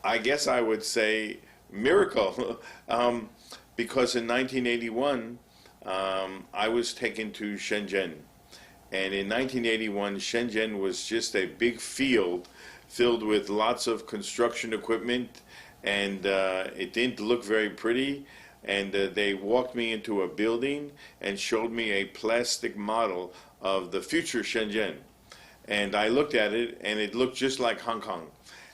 I guess I would say miracle, because in 1981 I was taken to Shenzhen, and in 1981 Shenzhen was just a big field filled with lots of construction equipment, and it didn't look very pretty. And they walked me into a building and showed me a plastic model of the future Shenzhen. And I looked at it, and it looked just like Hong Kong.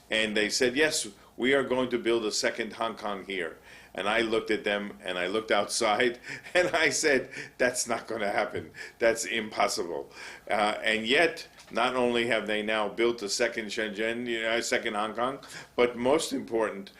And they said, yes, we are going to build a second Hong Kong here. And I looked at them, and I looked outside, and I said, that's not going to happen. That's impossible. And yet, not only have they now built a second Shenzhen, second Hong Kong, but most important,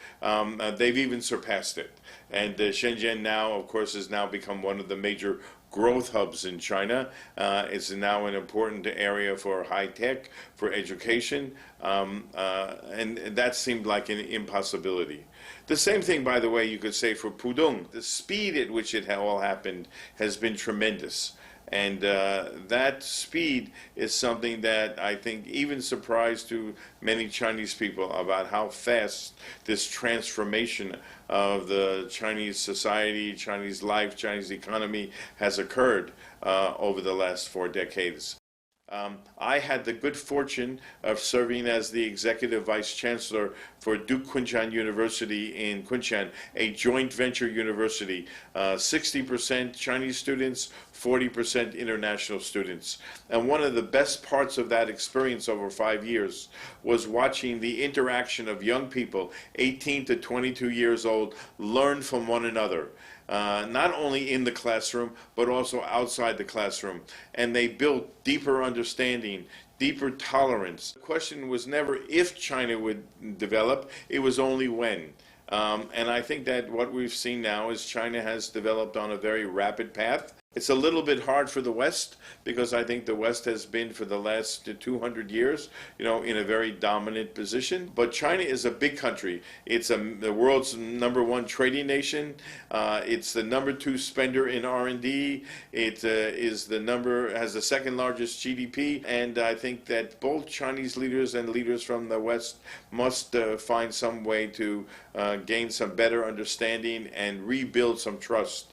they've even surpassed it. And Shenzhen now, of course, has now become one of the major growth hubs in China. It's now an important area for high tech, for education, and that seemed like an impossibility. The same thing, by the way, you could say for Pudong. The speed at which it all happened has been tremendous. And that speed is something that I think even surprised to many Chinese people about how fast this transformation of the Chinese society, Chinese life, Chinese economy has occurred over the last 4 decades. I had the good fortune of serving as the executive vice chancellor for Duke Kunshan University in Kunshan, a joint venture university. 60% Chinese students, 40% international students. And one of the best parts of that experience over 5 years was watching the interaction of young people, 18 to 22 years old, learn from one another. Not only in the classroom, but also outside the classroom. And they built deeper understanding, deeper tolerance. The question was never if China would develop, it was only when. And I think that what we've seen now is China has developed on a very rapid path. It's a little bit hard for the West, because I think the West has been for the last 200 years, in a very dominant position. But China is a big country. It's the world's #1 trading nation. It's the #2 spender in R&D. It has the second largest GDP. And I think that both Chinese leaders and leaders from the West must find some way to gain some better understanding and rebuild some trust.